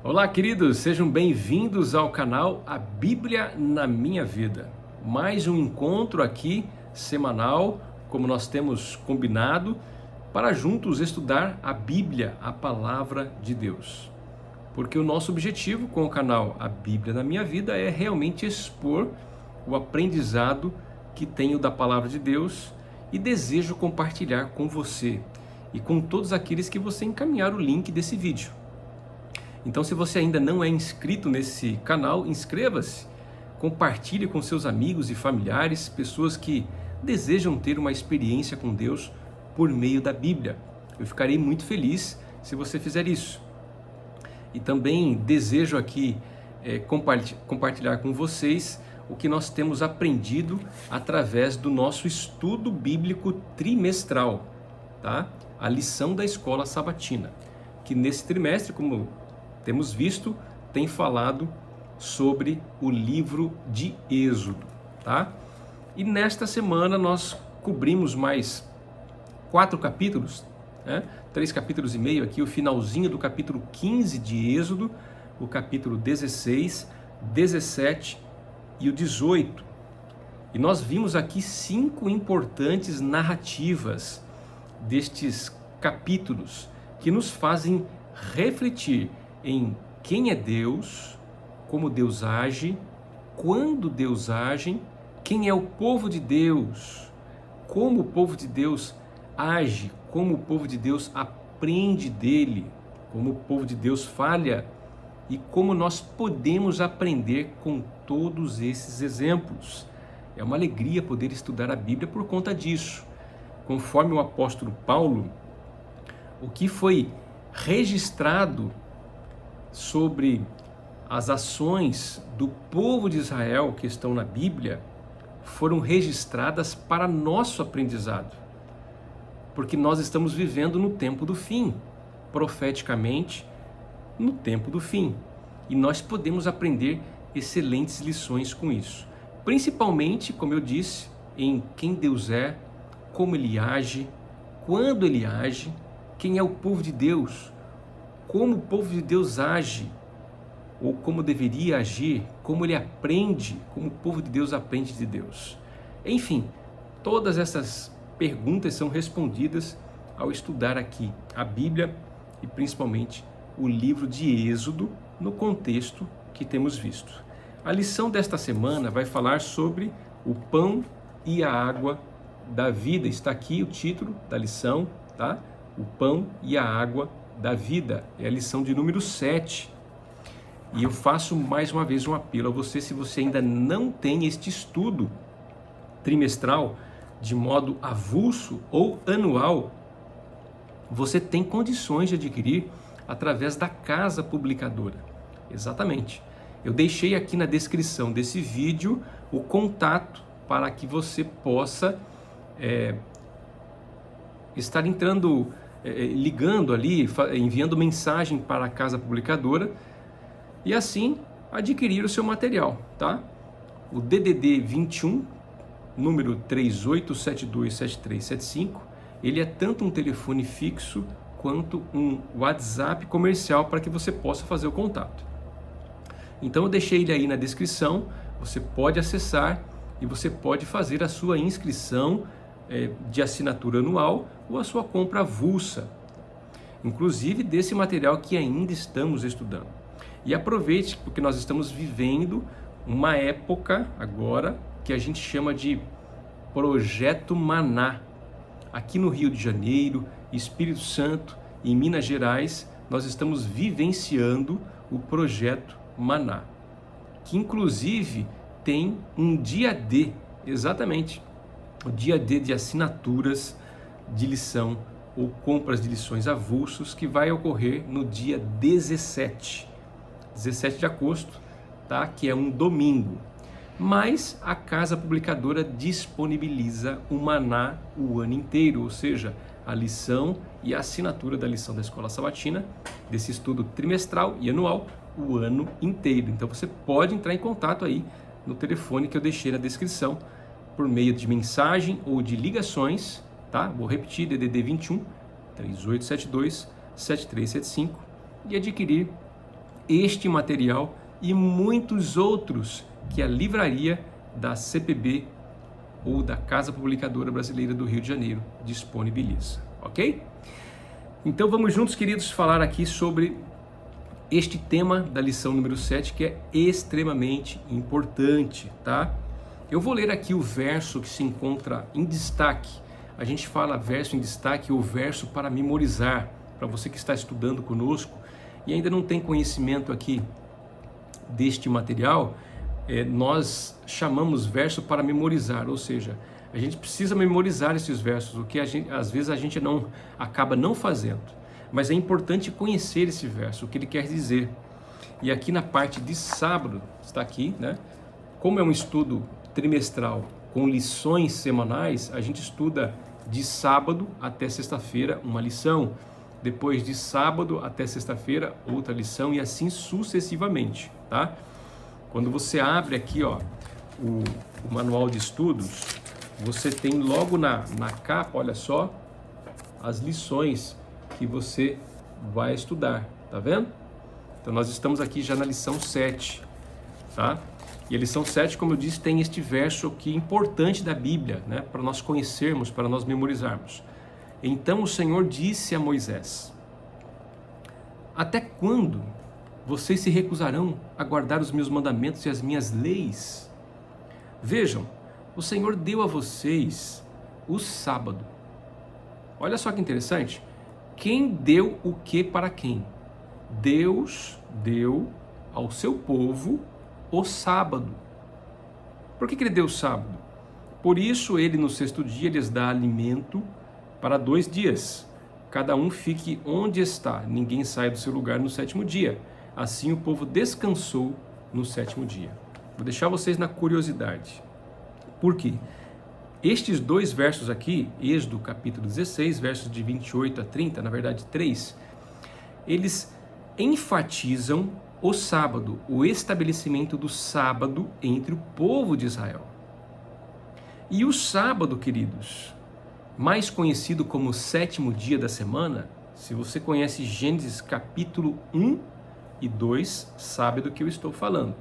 Olá, queridos, sejam bem-vindos ao canal A Bíblia na Minha Vida. Mais um encontro aqui semanal, como nós temos combinado, para juntos estudar a Bíblia, a Palavra de Deus. Porque o nosso objetivo com o canal A Bíblia na Minha Vida é realmente expor o aprendizado que tenho da Palavra de Deus e desejo compartilhar com você e com todos aqueles que você encaminhar o link desse vídeo. Então, se você ainda não é inscrito nesse canal, inscreva-se, compartilhe com seus amigos e familiares, pessoas que desejam ter uma experiência com Deus por meio da Bíblia. Eu ficarei muito feliz se você fizer isso. E também desejo aqui compartilhar com vocês o que nós temos aprendido através do nosso estudo bíblico trimestral, tá? A lição da escola sabatina, que nesse trimestre, como temos visto, tem falado sobre o livro de Êxodo, tá? E nesta semana nós cobrimos mais 4 capítulos, né? 3 capítulos e meio aqui, o finalzinho do capítulo 15 de Êxodo, o capítulo 16, 17 e o 18. E nós vimos aqui 5 importantes narrativas destes capítulos que nos fazem refletir em quem é Deus, como Deus age, quando Deus age, quem é o povo de Deus, como o povo de Deus age, como o povo de Deus aprende dele, como o povo de Deus falha e como nós podemos aprender com todos esses exemplos. É uma alegria poder estudar a Bíblia por conta disso. Conforme o apóstolo Paulo, o que foi registrado sobre as ações do povo de Israel que estão na Bíblia foram registradas para nosso aprendizado, porque nós estamos vivendo no tempo do fim, profeticamente no tempo do fim, e nós podemos aprender excelentes lições com isso, principalmente, como eu disse, em quem Deus é, como Ele age, quando Ele age, quem é o povo de Deus, como o povo de Deus age, ou como deveria agir, como ele aprende, como o povo de Deus aprende de Deus. Enfim, todas essas perguntas são respondidas ao estudar aqui a Bíblia e principalmente o livro de Êxodo no contexto que temos visto. A lição desta semana vai falar sobre o pão e a água da vida. Está aqui o título da lição, tá? O pão e a água da vida, é a lição de número 7. E eu faço mais uma vez um apelo a você, se você ainda não tem este estudo trimestral de modo avulso ou anual, você tem condições de adquirir através da Casa Publicadora. Exatamente. Eu deixei aqui na descrição desse vídeo o contato para que você possa estar ligando ali, enviando mensagem para a Casa Publicadora e assim adquirir o seu material, tá? O DDD 21, número 38727375, ele é tanto um telefone fixo quanto um WhatsApp comercial para que você possa fazer o contato. Então eu deixei ele aí na descrição, você pode acessar e você pode fazer a sua inscrição de assinatura anual ou a sua compra avulsa, inclusive desse material que ainda estamos estudando. E aproveite, porque nós estamos vivendo uma época agora que a gente chama de Projeto Maná. Aqui no Rio de Janeiro, Espírito Santo e em Minas Gerais, nós estamos vivenciando o Projeto Maná, que inclusive tem um dia D, exatamente, o dia D de assinaturas de lição ou compras de lições avulsos, que vai ocorrer no dia 17 de agosto, tá? Que é um domingo. Mas a Casa Publicadora disponibiliza o Maná o ano inteiro, ou seja, a lição e a assinatura da lição da Escola Sabatina, desse estudo trimestral e anual, o ano inteiro. Então você pode entrar em contato aí no telefone que eu deixei na descrição, por meio de mensagem ou de ligações, tá? Vou repetir, DDD 21 3872 7375 e adquirir este material e muitos outros que a livraria da CPB ou da Casa Publicadora Brasileira do Rio de Janeiro disponibiliza, ok? Então vamos juntos, queridos, falar aqui sobre este tema da lição número 7, que é extremamente importante, tá? Eu vou ler aqui o verso que se encontra em destaque. A gente fala verso em destaque ou verso para memorizar, para você que está estudando conosco e ainda não tem conhecimento aqui deste material, nós chamamos verso para memorizar, ou seja, a gente precisa memorizar esses versos, o que às vezes a gente acaba não fazendo, mas é importante conhecer esse verso, o que ele quer dizer. E aqui na parte de sábado, está aqui, né? Como é um estudo trimestral com lições semanais, a gente estuda de sábado até sexta-feira uma lição, depois de sábado até sexta-feira outra lição e assim sucessivamente, tá? Quando você abre aqui, ó, o manual de estudos, você tem logo na capa, olha só, as lições que você vai estudar, tá vendo? Então nós estamos aqui já na lição 7, tá? E a lição 7, como eu disse, tem este verso aqui importante da Bíblia, né? Para nós conhecermos, para nós memorizarmos. Então o Senhor disse a Moisés: até quando vocês se recusarão a guardar os meus mandamentos e as minhas leis? Vejam, o Senhor deu a vocês o sábado. Olha só que interessante. Quem deu o que para quem? Deus deu ao seu povo o sábado. Por que ele deu o sábado? Por isso ele no sexto dia lhes dá alimento para 2 dias. Cada um fique onde está, ninguém sai do seu lugar no sétimo dia. Assim o povo descansou no sétimo dia. Vou deixar vocês na curiosidade. Por quê? Estes 2 versos aqui, Êxodo capítulo 16, versos de 28 a 30, na verdade 3, eles enfatizam o sábado, o estabelecimento do sábado entre o povo de Israel. E o sábado, queridos, mais conhecido como o sétimo dia da semana, se você conhece Gênesis capítulo 1 e 2, sabe do que eu estou falando.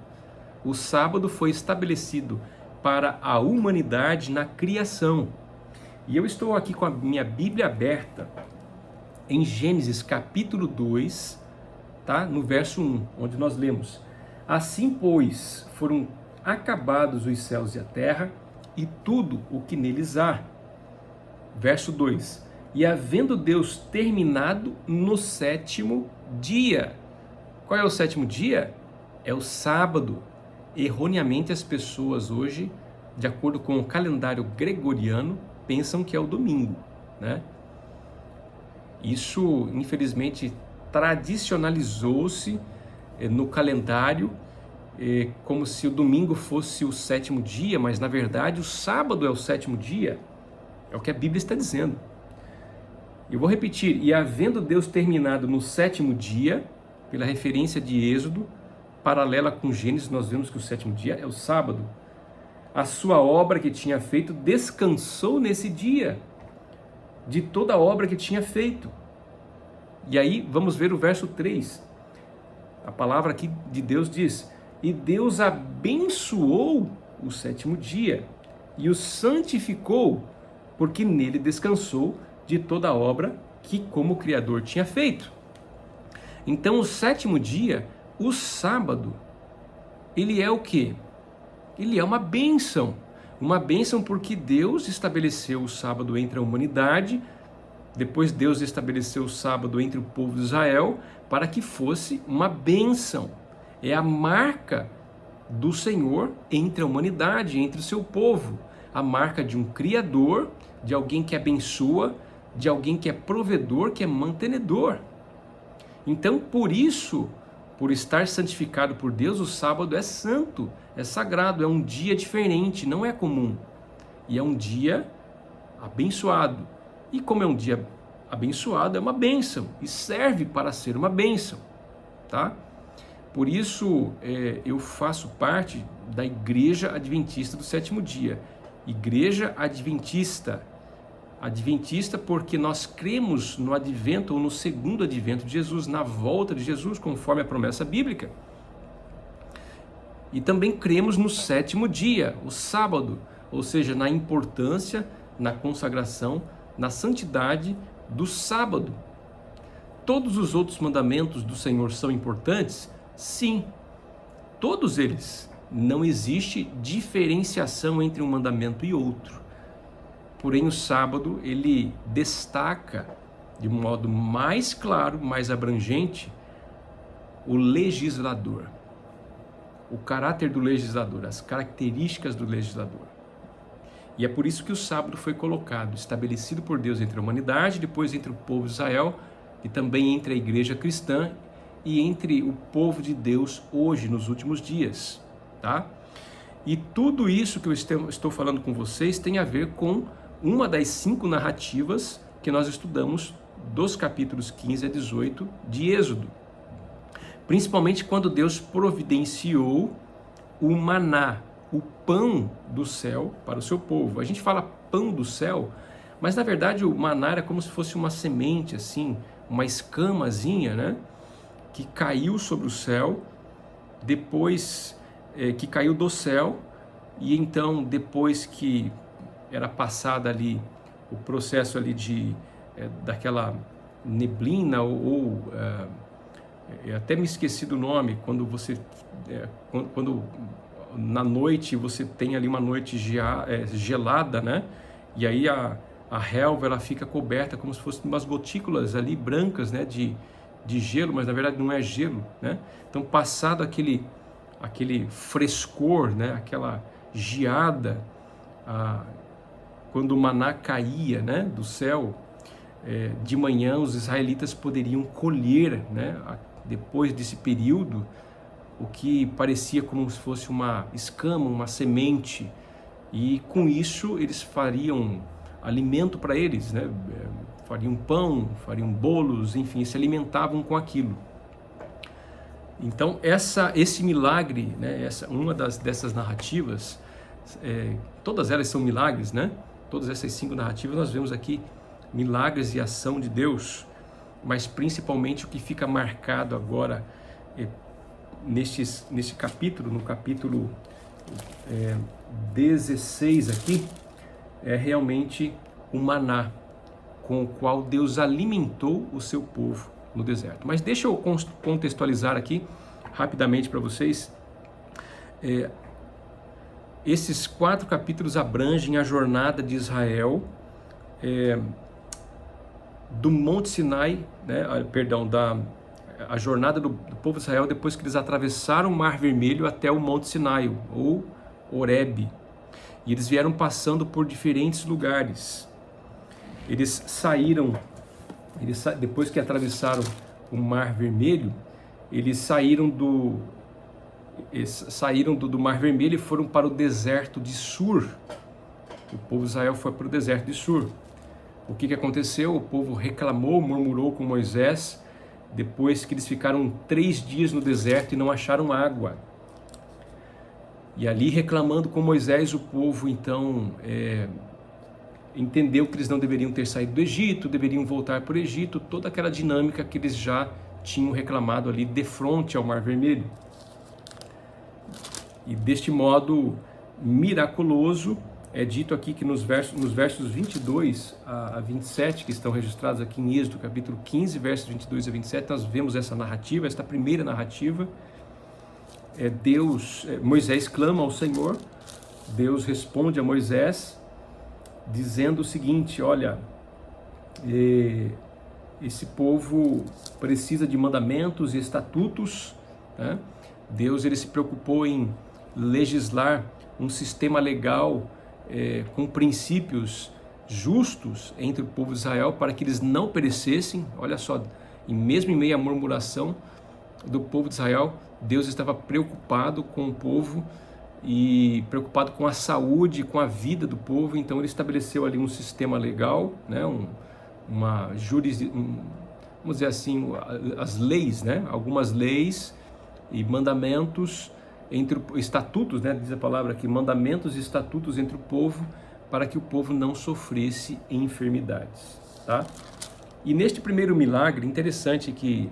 O sábado foi estabelecido para a humanidade na criação. E eu estou aqui com a minha Bíblia aberta em Gênesis capítulo 2, tá? No verso 1, onde nós lemos: assim, pois, foram acabados os céus e a terra e tudo o que neles há. Verso 2: e havendo Deus terminado no sétimo dia. Qual é o sétimo dia? É o sábado. Erroneamente as pessoas hoje, de acordo com o calendário gregoriano, pensam que é o domingo, né? Isso, infelizmente, tradicionalizou-se no calendário como se o domingo fosse o sétimo dia, mas na verdade o sábado é o sétimo dia. É o que a Bíblia está dizendo. Eu vou repetir: e havendo Deus terminado no sétimo dia, pela referência de Êxodo, paralela com Gênesis, nós vemos que o sétimo dia é o sábado. A sua obra que tinha feito, descansou nesse dia de toda a obra que tinha feito. E aí vamos ver o verso 3. A palavra aqui de Deus diz: e Deus abençoou o sétimo dia e o santificou, porque nele descansou de toda a obra que como Criador tinha feito. Então o sétimo dia, o sábado, ele é o quê? Ele é uma bênção porque Deus estabeleceu o sábado entre a humanidade, depois Deus estabeleceu o sábado entre o povo de Israel para que fosse uma bênção. É a marca do Senhor entre a humanidade, entre o seu povo, a marca de um Criador, de alguém que abençoa, de alguém que é provedor, que é mantenedor. Então, por isso, por estar santificado por Deus, o sábado é santo, é sagrado, é um dia diferente, não é comum. E é um dia abençoado. E como é um dia abençoado, é uma bênção e serve para ser uma bênção, tá? Por isso, eu faço parte da Igreja Adventista do Sétimo Dia. Igreja Adventista. adventista porque nós cremos no advento ou no segundo advento de Jesus, na volta de Jesus, conforme a promessa bíblica. E também cremos no sétimo dia, o sábado, ou seja, na importância, na consagração, na santidade do sábado. Todos os outros mandamentos do Senhor são importantes? Sim, todos eles. Não existe diferenciação entre um mandamento e outro. Porém, o sábado, ele destaca de modo mais claro, mais abrangente, o legislador. O caráter do legislador, as características do legislador. E é por isso que o sábado foi colocado, estabelecido por Deus entre a humanidade, depois entre o povo de Israel e também entre a igreja cristã e entre o povo de Deus hoje, nos últimos dias, tá? E tudo isso que eu estou falando com vocês tem a ver com uma das 5 narrativas que nós estudamos dos capítulos 15 a 18 de Êxodo. Principalmente quando Deus providenciou o maná, o pão do céu para o seu povo. A gente fala pão do céu, mas na verdade o maná era como se fosse uma semente assim, uma escamazinha, né? Que caiu sobre o céu, depois que caiu do céu, e então depois que era passada ali o processo ali daquela neblina ou até me esqueci do nome, quando você quando na noite você tem ali uma noite gelada, né? E aí a relva ela fica coberta como se fossem umas gotículas ali brancas, né? De gelo, mas na verdade não é gelo, né? Então passado aquele frescor, né? Aquela geada, quando o maná caía, né? Do céu, de manhã os israelitas poderiam colher, né? Depois desse período, o que parecia como se fosse uma escama, uma semente, e com isso eles fariam alimento para eles, né? Fariam pão, fariam bolos, enfim, se alimentavam com aquilo. Então esse milagre, né? Uma dessas narrativas, todas elas são milagres, né? Todas essas 5 narrativas nós vemos aqui milagres e ação de Deus, mas principalmente o que fica marcado agora nesse capítulo, no capítulo 16 aqui, é realmente o maná com o qual Deus alimentou o seu povo no deserto. Mas deixa eu contextualizar aqui rapidamente para vocês. Esses 4 capítulos abrangem a jornada de Israel do Monte Sinai, né? A jornada do povo de Israel depois que eles atravessaram o Mar Vermelho até o Monte Sinai, ou Horebe. E eles vieram passando por diferentes lugares. Eles saíram, depois que atravessaram o Mar Vermelho, eles saíram do Mar Vermelho e foram para o deserto de Sur. O povo de Israel foi para o deserto de Sur. O que aconteceu? O povo reclamou, murmurou com Moisés, depois que eles ficaram 3 dias no deserto e não acharam água. E ali reclamando com Moisés, o povo então entendeu que eles não deveriam ter saído do Egito, deveriam voltar para o Egito, toda aquela dinâmica que eles já tinham reclamado ali de frente ao Mar Vermelho. E deste modo miraculoso, é dito aqui que nos versos 22 a 27, que estão registrados aqui em Êxodo, capítulo 15, versos 22 a 27, nós vemos essa narrativa, esta primeira narrativa. Moisés clama ao Senhor, Deus responde a Moisés, dizendo o seguinte: olha, esse povo precisa de mandamentos e estatutos, né? Deus ele se preocupou em legislar um sistema legal com princípios justos entre o povo de Israel para que eles não perecessem. Olha só, e mesmo em meio à murmuração do povo de Israel, Deus estava preocupado com o povo e preocupado com a saúde, com a vida do povo. Então ele estabeleceu ali um sistema legal, né? Vamos dizer assim, as leis, né? Algumas leis e mandamentos estatutos, né? Diz a palavra aqui, mandamentos e estatutos entre o povo, para que o povo não sofresse enfermidades, tá? E neste primeiro milagre, interessante que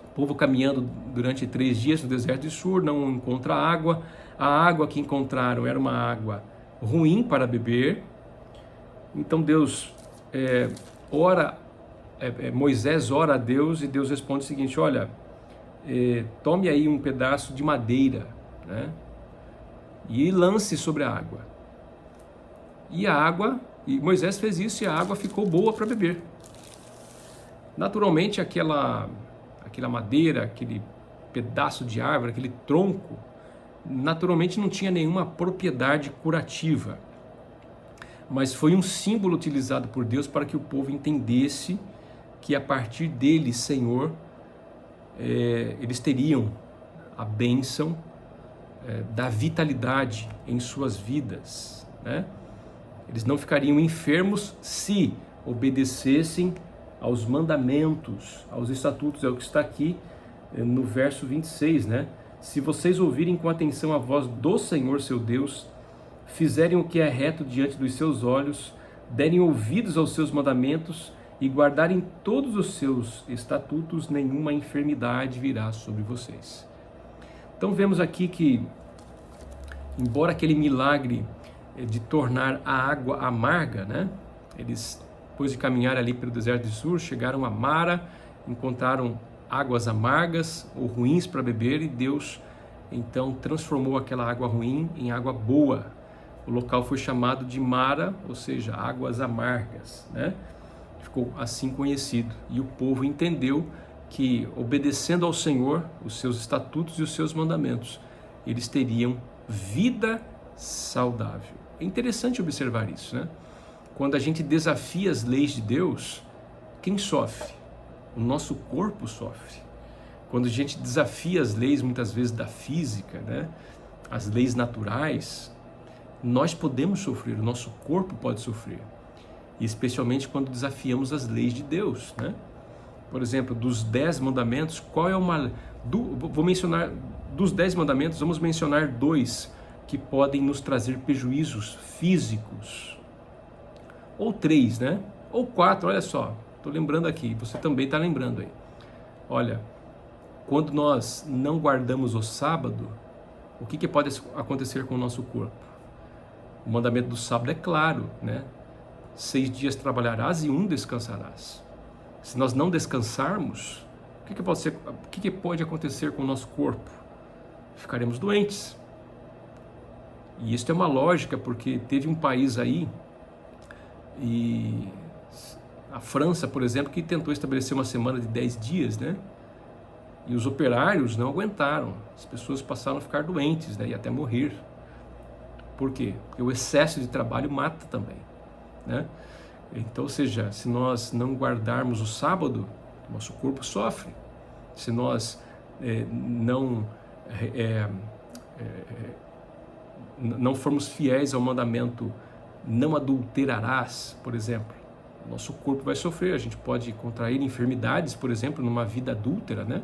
o povo caminhando durante 3 dias no deserto de Sur, não encontra água. A água que encontraram era uma água ruim para beber. Então Deus Moisés ora a Deus e Deus responde o seguinte: olha, tome aí um pedaço de madeira, né, e lance sobre a água. E Moisés fez isso e a água ficou boa para beber. Naturalmente aquela madeira, aquele pedaço de árvore, aquele tronco, naturalmente não tinha nenhuma propriedade curativa, mas foi um símbolo utilizado por Deus para que o povo entendesse que a partir dele, Senhor, eles teriam a bênção da vitalidade em suas vidas, né? Eles não ficariam enfermos se obedecessem aos mandamentos, aos estatutos. É o que está aqui no verso 26, né? Se vocês ouvirem com atenção a voz do Senhor seu Deus, fizerem o que é reto diante dos seus olhos, derem ouvidos aos seus mandamentos e guardarem todos os seus estatutos, nenhuma enfermidade virá sobre vocês. Então vemos aqui que, embora aquele milagre de tornar a água amarga, né? Eles, depois de caminhar ali pelo deserto de Sur, chegaram a Mara, encontraram águas amargas ou ruins para beber, e Deus então transformou aquela água ruim em água boa. O local foi chamado de Mara, ou seja, águas amargas, né? Ficou assim conhecido. E o povo entendeu que, obedecendo ao Senhor, os seus estatutos e os seus mandamentos, eles teriam vida saudável. É interessante observar isso, né? Quando a gente desafia as leis de Deus, quem sofre? O nosso corpo sofre. Quando a gente desafia as leis, muitas vezes, da física, né? As leis naturais, nós podemos sofrer, o nosso corpo pode sofrer. E especialmente quando desafiamos as leis de Deus, né? Por exemplo, dos 10 mandamentos, qual é uma... Vou mencionar, dos 10 mandamentos, vamos mencionar 2 que podem nos trazer prejuízos físicos. Ou 3, né? Ou 4, olha só. Estou lembrando aqui, você também está lembrando aí. Olha, quando nós não guardamos o sábado, o que pode acontecer com o nosso corpo? O mandamento do sábado é claro, né? 6 dias trabalharás e 1 descansarás. Se nós não descansarmos, o que pode acontecer com o nosso corpo? Ficaremos doentes. E isso é uma lógica, porque teve um país aí, e a França, por exemplo, que tentou estabelecer uma semana de 10 dias, né? E os operários não aguentaram. As pessoas passaram a ficar doentes, né? E até morrer. Por quê? Porque o excesso de trabalho mata também, né? Então, ou seja, se nós não guardarmos o sábado, nosso corpo sofre. Se nós não formos fiéis ao mandamento não adulterarás, por exemplo, nosso corpo vai sofrer. A gente pode contrair enfermidades, por exemplo, numa vida adúltera, né?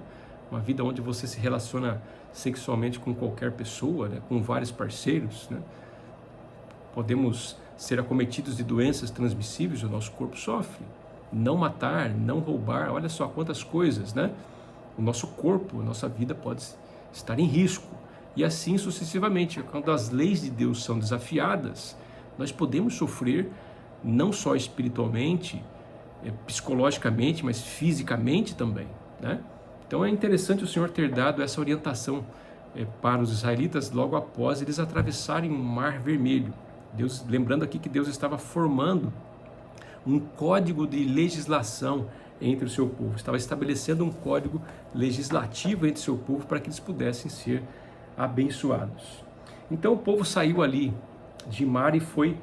Uma vida onde você se relaciona sexualmente com qualquer pessoa, né? Com vários parceiros, né? Podemos ser acometidos de doenças transmissíveis, o nosso corpo sofre. Não matar, não roubar, olha só quantas coisas, né? O nosso corpo, a nossa vida pode estar em risco. E assim sucessivamente. Quando as leis de Deus são desafiadas, nós podemos sofrer não só espiritualmente, psicologicamente, mas fisicamente também, né? Então é interessante o Senhor ter dado essa orientação para os israelitas logo após eles atravessarem o Mar Vermelho. Deus, lembrando aqui que Deus estava formando um código de legislação entre o seu povo, estava estabelecendo um código legislativo entre o seu povo para que eles pudessem ser abençoados. Então o povo saiu ali de Mar e foi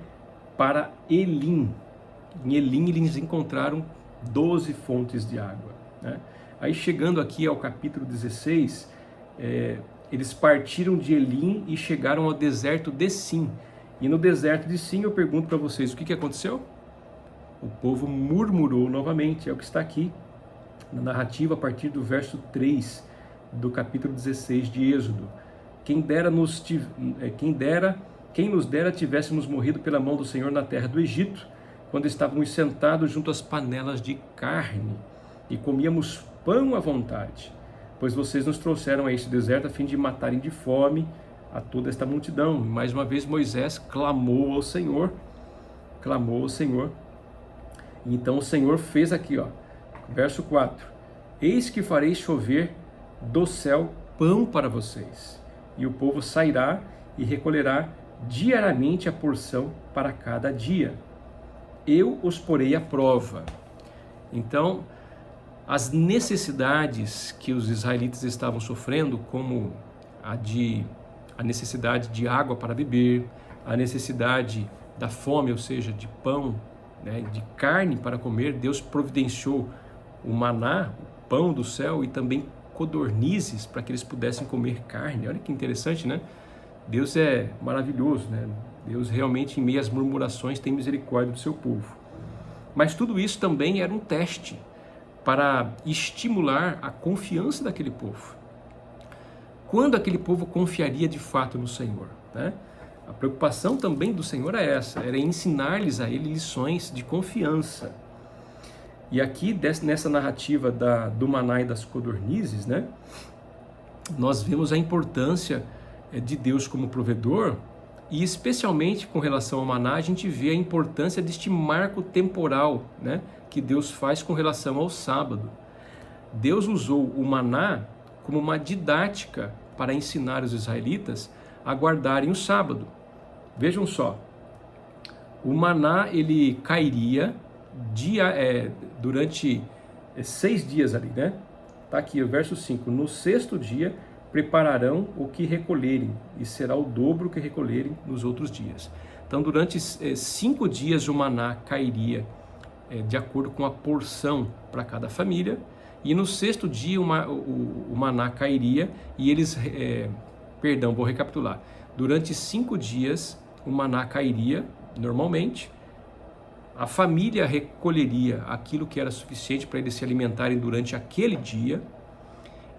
para Elim. Em Elim eles encontraram 12 fontes de água, né? Aí chegando aqui ao capítulo 16, eles partiram de Elim e chegaram ao deserto de Sim. E no deserto de Sim eu pergunto para vocês, o que aconteceu? O povo murmurou novamente, é o que está aqui na narrativa a partir do verso 3 do capítulo 16 de Êxodo. Quem dera quem nos dera tivéssemos morrido pela mão do Senhor na terra do Egito, quando estávamos sentados junto às panelas de carne e comíamos pão à vontade, pois vocês nos trouxeram a este deserto a fim de matarem de fome a toda esta multidão. Mais uma vez Moisés clamou ao Senhor, e então o Senhor fez aqui, verso 4, eis que farei chover do céu pão para vocês, e o povo sairá e recolherá diariamente a porção para cada dia. Eu os porei à prova. Então, as necessidades que os israelitas estavam sofrendo, como a necessidade de água para beber, a necessidade da fome, ou seja, de pão, né, de carne para comer, Deus providenciou o maná, o pão do céu, e também codornizes para que eles pudessem comer carne. Olha que interessante, né? Deus é maravilhoso, né? Deus realmente, em meio às murmurações, tem misericórdia do seu povo. Mas tudo isso também era um teste para estimular a confiança daquele povo. Quando aquele povo confiaria de fato no Senhor, né? A preocupação também do Senhor é essa, era ensinar-lhes a Ele lições de confiança. E aqui, nessa narrativa do maná e das codornizes, né, nós vemos a importância de Deus como provedor, e especialmente com relação ao maná, a gente vê a importância deste marco temporal, né, que Deus faz com relação ao sábado. Deus usou o maná como uma didática para ensinar os israelitas a guardarem o sábado. Vejam só, o maná ele cairia durante 6 dias ali, né? Está aqui o verso 5, no 6º dia prepararão o que recolherem, e será o dobro que recolherem nos outros dias. Então, durante 5 dias o maná cairia de acordo com a porção para cada família, e no 6º dia o maná cairia, e eles, vou recapitular, durante 5 dias o maná cairia normalmente, a família recolheria aquilo que era suficiente para eles se alimentarem durante aquele dia,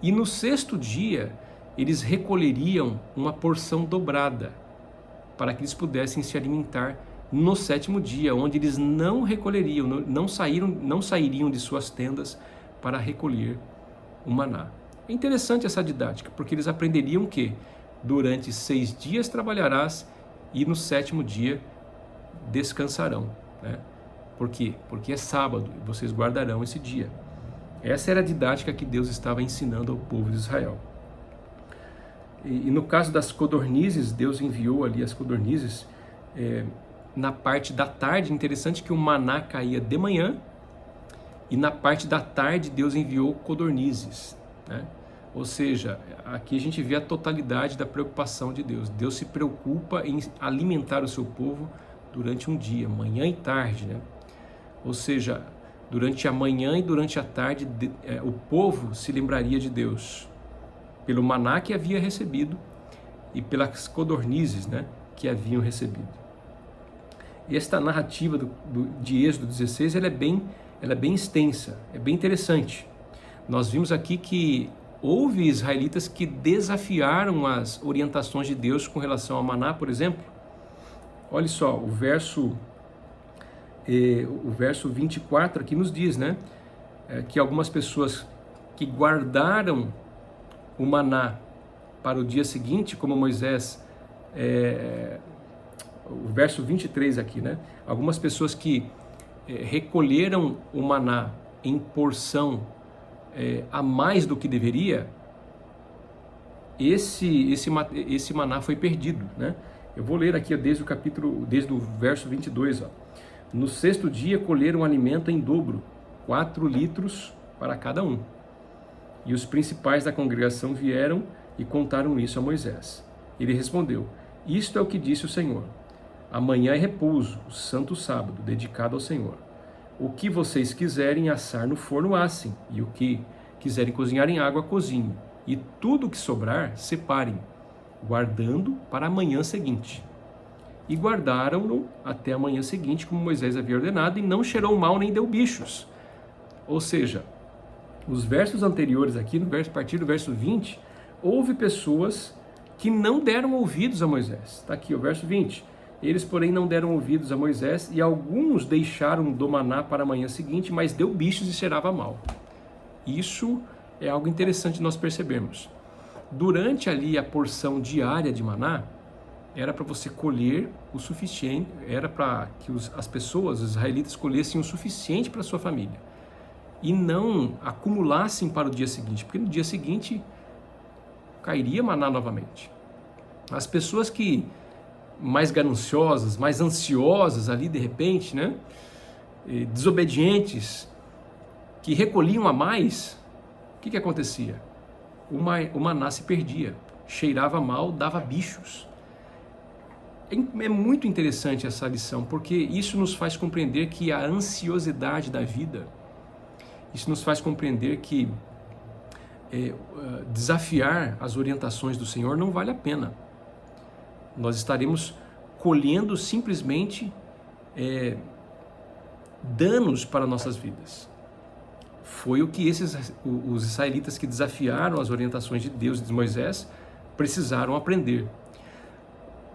e no 6º dia eles recolheriam uma porção dobrada, para que eles pudessem se alimentar no 7º dia, onde eles não recolheriam, não sairiam de suas tendas para recolher o maná. É interessante essa didática, porque eles aprenderiam que durante 6 dias trabalharás e no 7º dia descansarão, né? Por quê? Porque é sábado e vocês guardarão esse dia. Essa era a didática que Deus estava ensinando ao povo de Israel. E no caso das codornizes, Deus enviou ali as codornizes na parte da tarde. Interessante que o maná caía de manhã, e na parte da tarde Deus enviou codornizes, né? Ou seja, aqui a gente vê a totalidade da preocupação de Deus. Deus se preocupa em alimentar o seu povo durante um dia, manhã e tarde, né? Ou seja, durante a manhã e durante a tarde, o povo se lembraria de Deus pelo maná que havia recebido e pelas codornizes, né, que haviam recebido. Esta narrativa de Êxodo 16 ela é bem extensa, é bem interessante. Nós vimos aqui que houve israelitas que desafiaram as orientações de Deus com relação ao maná, por exemplo. Olha só, o verso 24 aqui nos diz, né, que algumas pessoas que guardaram o maná para o dia seguinte, como Moisés, o verso 23 aqui, né, algumas pessoas que recolheram o maná em porção a mais do que deveria, esse maná foi perdido, né? Eu vou ler aqui desde o verso 22, ó. No 6º dia colheram alimento em dobro, 4 litros para cada um. E os principais da congregação vieram e contaram isso a Moisés. Ele respondeu: isto é o que disse o Senhor. Amanhã é repouso, o santo sábado, dedicado ao Senhor. O que vocês quiserem assar no forno, assem, e o que quiserem cozinhar em água, cozinhem. E tudo o que sobrar, separem, guardando para a manhã seguinte. E guardaram-no até a manhã seguinte, como Moisés havia ordenado, e não cheirou mal nem deu bichos. Ou seja, os versos anteriores aqui, a partir do verso 20, houve pessoas que não deram ouvidos a Moisés. Está aqui o verso 20. Eles, porém, não deram ouvidos a Moisés, e alguns deixaram do maná para a manhã seguinte, mas deu bichos e cheirava mal. Isso é algo interessante nós percebermos. Durante ali a porção diária de maná, era para você colher o suficiente, era para que as pessoas, os israelitas, colhessem o suficiente para a sua família. E não acumulassem para o dia seguinte, porque no dia seguinte cairia maná novamente. As pessoas que mais gananciosas, mais ansiosas ali de repente, né, desobedientes, que recolhiam a mais, o que acontecia? O maná se perdia, cheirava mal, dava bichos. É muito interessante essa lição, porque isso nos faz compreender que a ansiosidade da vida, isso nos faz compreender que desafiar as orientações do Senhor não vale a pena. Nós estaremos colhendo simplesmente danos para nossas vidas. Foi o que os israelitas que desafiaram as orientações de Deus e de Moisés precisaram aprender.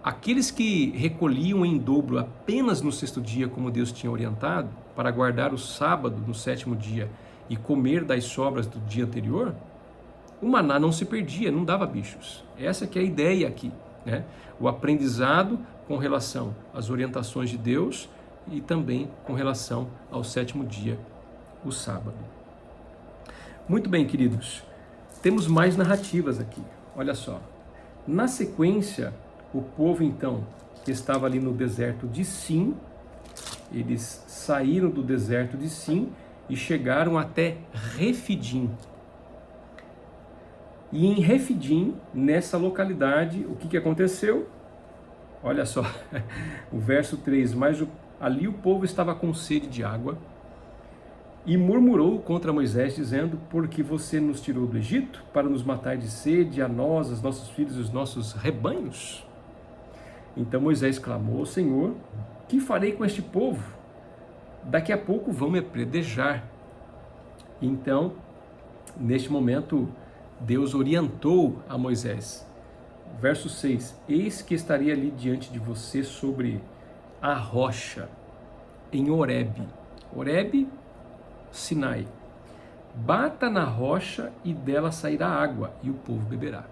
Aqueles que recolhiam em dobro apenas no sexto dia, como Deus tinha orientado, para guardar o sábado no sétimo dia e comer das sobras do dia anterior, o maná não se perdia, não dava bichos. Essa que é a ideia aqui, né? O aprendizado com relação às orientações de Deus e também com relação ao sétimo dia, o sábado. Muito bem, queridos, temos mais narrativas aqui. Olha só, na sequência, o povo então, que estava ali no deserto de Sim, eles saíram do deserto de Sim e chegaram até Refidim. E em Refidim, nessa localidade, o que aconteceu? Olha só, o verso 3, ali o povo estava com sede de água e murmurou contra Moisés, dizendo: por que você nos tirou do Egito para nos matar de sede, a nós, os nossos filhos e os nossos rebanhos? Então Moisés clamou ao Senhor: que farei com este povo? Daqui a pouco vão me apedrejar. Então, neste momento, Deus orientou a Moisés. Verso 6, eis que estaria ali diante de você sobre a rocha, em Horebe. Horebe, Sinai. Bata na rocha e dela sairá água, e o povo beberá.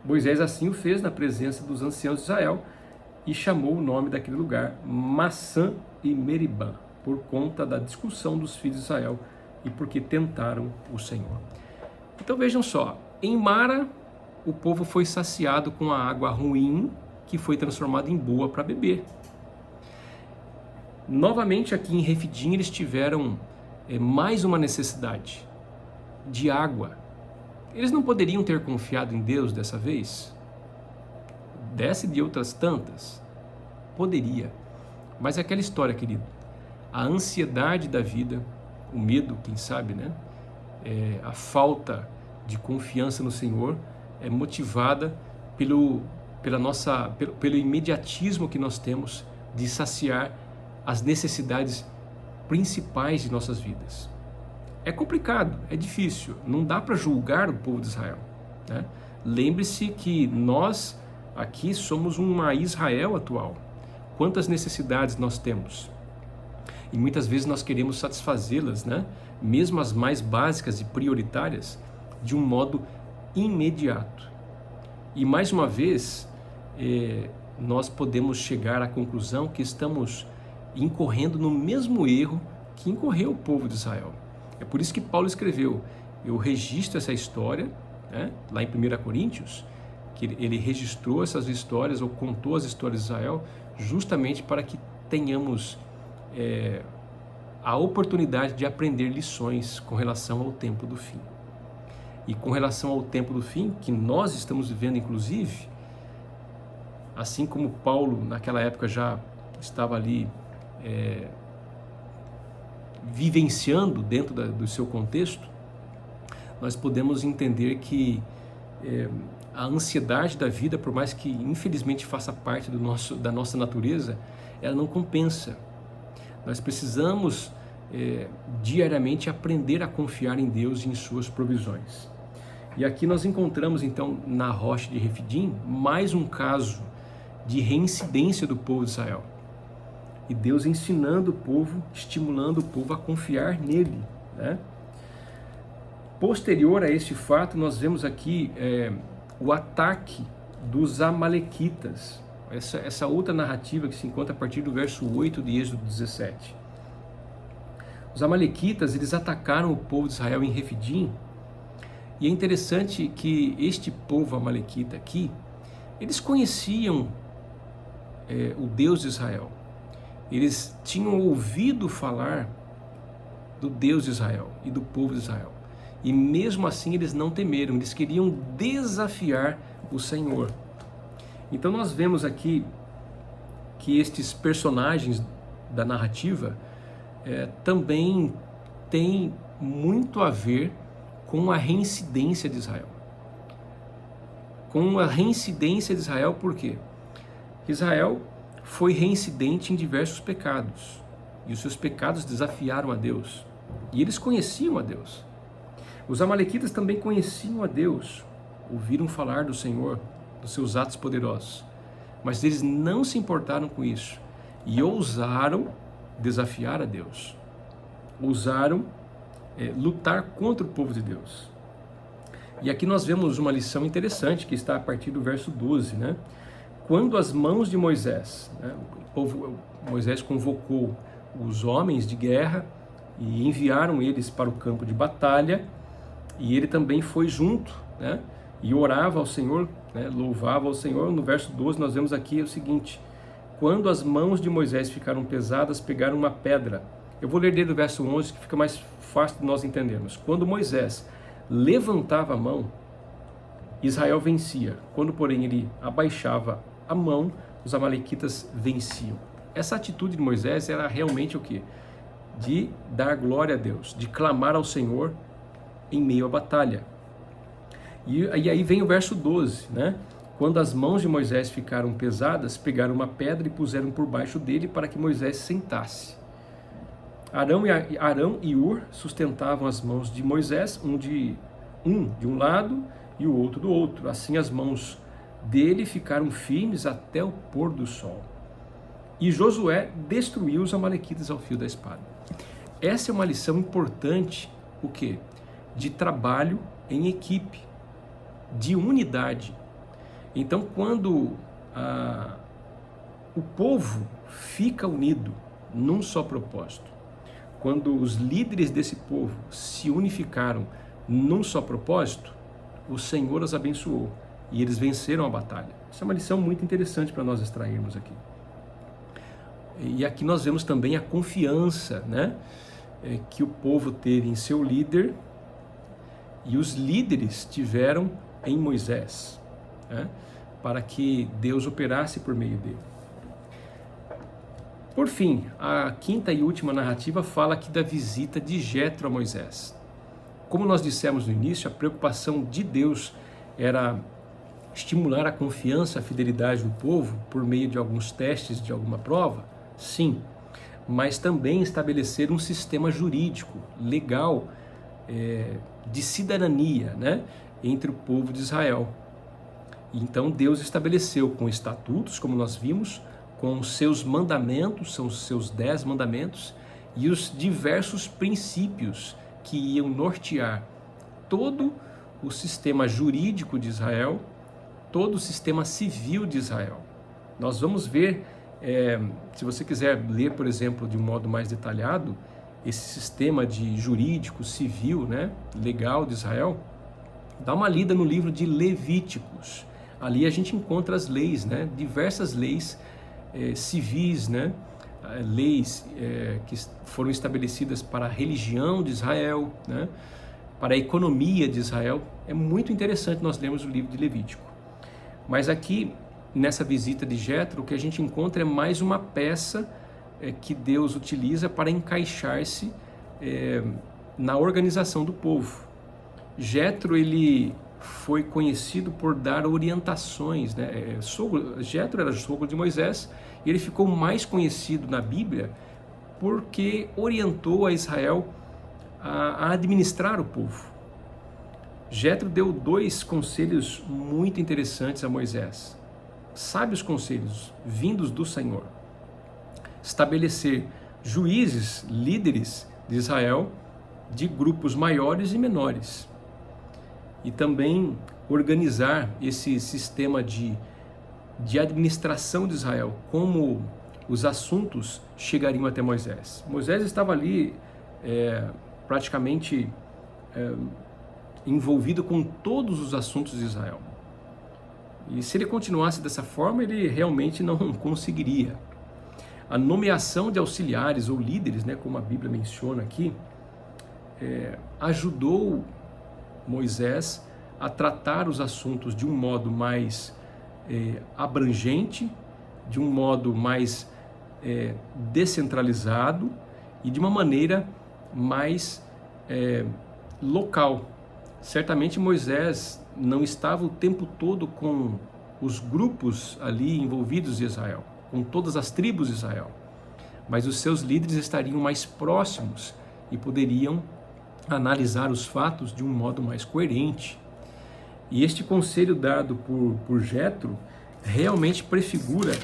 Moisés assim o fez na presença dos anciãos de Israel e chamou o nome daquele lugar Massã e Meribá, por conta da discussão dos filhos de Israel e porque tentaram o Senhor. Então vejam só, em Mara o povo foi saciado com a água ruim que foi transformada em boa para beber. Novamente aqui em Refidim eles tiveram mais uma necessidade de água. Eles não poderiam ter confiado em Deus dessa vez? Dessa e de outras tantas? Poderia. Mas é aquela história, querido. A ansiedade da vida, o medo, quem sabe, né? A falta de confiança no Senhor é motivada pelo imediatismo que nós temos de saciar as necessidades principais de nossas vidas. É complicado, é difícil, não dá para julgar o povo de Israel, né? Lembre-se que nós aqui somos uma Israel atual. Quantas necessidades nós temos? E muitas vezes nós queremos satisfazê-las, né? Mesmo as mais básicas e prioritárias, de um modo imediato. E mais uma vez, nós podemos chegar à conclusão que estamos incorrendo no mesmo erro que incorreu o povo de Israel. É por isso que Paulo escreveu, eu registro essa história, né, lá em 1 Coríntios, que ele registrou essas histórias ou contou as histórias de Israel justamente para que tenhamos a oportunidade de aprender lições com relação ao tempo do fim. E com relação ao tempo do fim, que nós estamos vivendo inclusive, assim como Paulo naquela época já estava ali vivenciando dentro do seu contexto, nós podemos entender que a ansiedade da vida, por mais que infelizmente faça parte da nossa natureza, ela não compensa. Nós precisamos diariamente aprender a confiar em Deus e em suas provisões. E aqui nós encontramos então na rocha de Refidim mais um caso de reincidência do povo de Israel. E Deus ensinando o povo, estimulando o povo a confiar nele, né? Posterior a este fato, nós vemos aqui o ataque dos amalequitas. Essa outra narrativa que se encontra a partir do verso 8 de Êxodo 17. Os amalequitas, eles atacaram o povo de Israel em Refidim. E é interessante que este povo amalequita aqui, eles conheciam o Deus de Israel. Eles tinham ouvido falar do Deus de Israel e do povo de Israel. E mesmo assim eles não temeram, eles queriam desafiar o Senhor. Então nós vemos aqui que estes personagens da narrativa também têm muito a ver com a reincidência de Israel. Com a reincidência de Israel, por quê? Israel foi reincidente em diversos pecados. E os seus pecados desafiaram a Deus. E eles conheciam a Deus. Os amalequitas também conheciam a Deus, ouviram falar do Senhor, dos seus atos poderosos, mas eles não se importaram com isso e ousaram desafiar a Deus, ousaram lutar contra o povo de Deus. E aqui nós vemos uma lição interessante que está a partir do verso 12, né? Quando as mãos de Moisés, né, Moisés convocou os homens de guerra e enviaram eles para o campo de batalha, e ele também foi junto, né, e orava ao Senhor, né, louvava ao Senhor. No verso 12 nós vemos aqui o seguinte: quando as mãos de Moisés ficaram pesadas, pegaram uma pedra. Eu vou ler desde o verso 11, que fica mais fácil de nós entendermos. Quando Moisés levantava a mão, Israel vencia. Quando, porém, ele abaixava a mão, os amalequitas venciam. Essa atitude de Moisés era realmente o quê? De dar glória a Deus, de clamar ao Senhor em meio à batalha. E aí vem o verso 12, né? Quando as mãos de Moisés ficaram pesadas, pegaram uma pedra e puseram por baixo dele para que Moisés sentasse. Arão e Ur sustentavam as mãos de Moisés, um de um lado e o outro do outro. Assim as mãos dele ficaram firmes até o pôr do sol. E Josué destruiu os amalequitas ao fio da espada. Essa é uma lição importante, o quê? De trabalho em equipe, de unidade. Então, quando o povo fica unido num só propósito, quando os líderes desse povo se unificaram num só propósito, o Senhor os abençoou e eles venceram a batalha. Essa é uma lição muito interessante para nós extrairmos aqui. E aqui nós vemos também a confiança, né, que o povo teve em seu líder e os líderes tiveram em Moisés, né, para que Deus operasse por meio dele. Por fim, a quinta e última narrativa fala aqui da visita de Jetro a Moisés. Como nós dissemos no início, a preocupação de Deus era estimular a confiança, a fidelidade do povo por meio de alguns testes, de alguma prova, sim, mas também estabelecer um sistema jurídico, legal, de cidadania, né, entre o povo de Israel. Então Deus estabeleceu com estatutos, como nós vimos, com os seus mandamentos, são os seus 10 mandamentos, e os diversos princípios que iam nortear todo o sistema jurídico de Israel, todo o sistema civil de Israel. Nós vamos ver, se você quiser ler, por exemplo, de um modo mais detalhado, esse sistema de jurídico, civil, né, legal de Israel, dá uma lida no livro de Levíticos. Ali a gente encontra as leis, né, diversas leis civis, né, leis que foram estabelecidas para a religião de Israel, né, para a economia de Israel. É muito interessante nós lermos o livro de Levítico. Mas aqui, nessa visita de Jetro, o que a gente encontra é mais uma peça que Deus utiliza para encaixar-se na organização do povo. Jetro, ele foi conhecido por dar orientações, né? Jetro era sogro de Moisés, e ele ficou mais conhecido na Bíblia porque orientou a Israel a administrar o povo. Jetro deu 2 conselhos muito interessantes a Moisés. Sábios conselhos vindos do Senhor. Estabelecer juízes, líderes de Israel, de grupos maiores e menores. E também organizar esse sistema de administração de Israel, como os assuntos chegariam até Moisés. Moisés estava ali praticamente envolvido com todos os assuntos de Israel. E se ele continuasse dessa forma, ele realmente não conseguiria. A nomeação de auxiliares ou líderes, né, como a Bíblia menciona aqui, ajudou Moisés a tratar os assuntos de um modo mais abrangente, de um modo mais descentralizado e de uma maneira mais local. Certamente Moisés não estava o tempo todo com os grupos ali envolvidos em Israel, com todas as tribos de Israel, mas os seus líderes estariam mais próximos e poderiam analisar os fatos de um modo mais coerente. E este conselho dado por Jetro realmente prefigura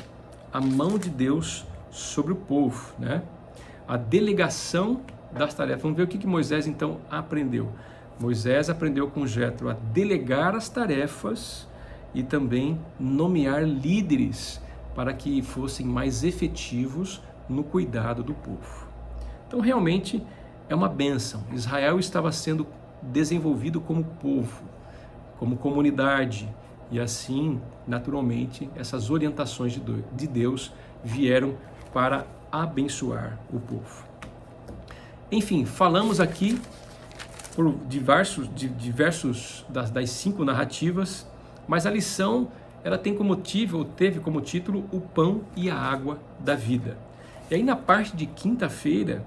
a mão de Deus sobre o povo, né? A delegação das tarefas. Vamos ver o que Moisés então aprendeu. Moisés aprendeu com Jetro a delegar as tarefas e também nomear líderes para que fossem mais efetivos no cuidado do povo. Então realmente é uma bênção. Israel estava sendo desenvolvido como povo, como comunidade, e assim, naturalmente, essas orientações de Deus vieram para abençoar o povo. Enfim, falamos aqui por diversos das 5 narrativas, mas a lição ela tem como motivo, ou teve como título, o pão e a água da vida. E aí na parte de quinta-feira,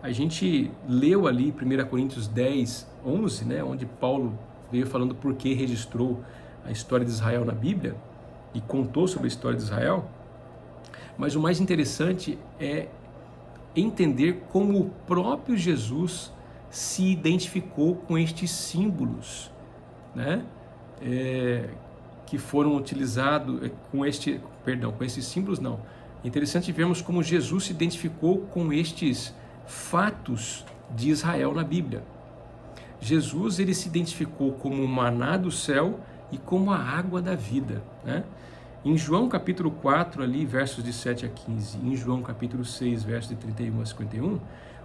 a gente leu ali 1 Coríntios 10, 11, né, onde Paulo veio falando por que registrou a história de Israel na Bíblia e contou sobre a história de Israel. Mas o mais interessante é entender como o próprio Jesus se identificou com estes símbolos, né? Que foram utilizados com esses símbolos não. É interessante vermos como Jesus se identificou com estes fatos de Israel na Bíblia. Jesus ele se identificou como o maná do céu e como a água da vida, né? Em João capítulo 4, ali, versos de 7 a 15, em João capítulo 6, versos de 31 a 51,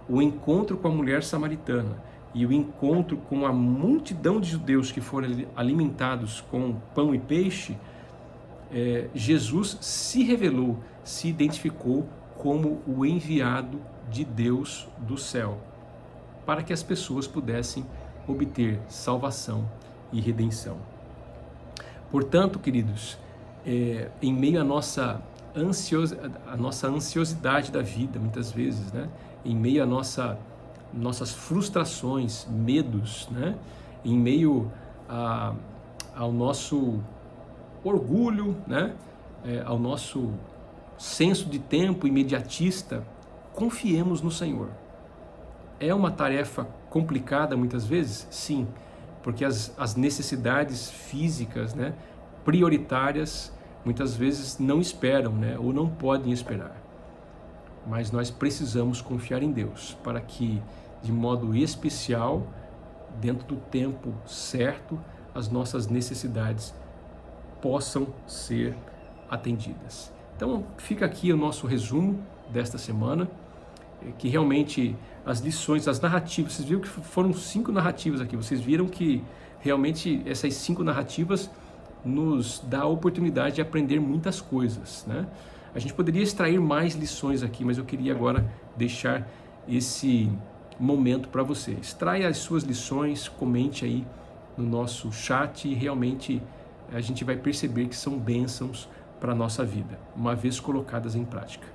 o encontro com a mulher samaritana e o encontro com a multidão de judeus que foram alimentados com pão e peixe, Jesus se revelou, se identificou como o enviado de Deus do céu, para que as pessoas pudessem obter salvação e redenção. Portanto, queridos, em meio à nossa ansiosidade da vida, muitas vezes, né? Em meio a nossas frustrações, medos, né? Em meio ao nosso orgulho, né? Ao nosso senso de tempo imediatista, confiemos no Senhor. É uma tarefa complicada muitas vezes? Sim, porque as necessidades físicas, né, prioritárias, muitas vezes não esperam, né, ou não podem esperar. Mas nós precisamos confiar em Deus para que, de modo especial, dentro do tempo certo, as nossas necessidades possam ser atendidas. Então, fica aqui o nosso resumo desta semana, que realmente as lições, as narrativas, vocês viram que foram 5 narrativas aqui, vocês viram que realmente essas 5 narrativas nos dá a oportunidade de aprender muitas coisas, né? A gente poderia extrair mais lições aqui, mas eu queria agora deixar esse momento para você. Extraia as suas lições, comente aí no nosso chat e realmente a gente vai perceber que são bênçãos para a nossa vida, uma vez colocadas em prática.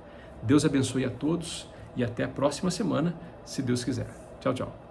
Deus abençoe a todos e até a próxima semana, se Deus quiser. Tchau, tchau.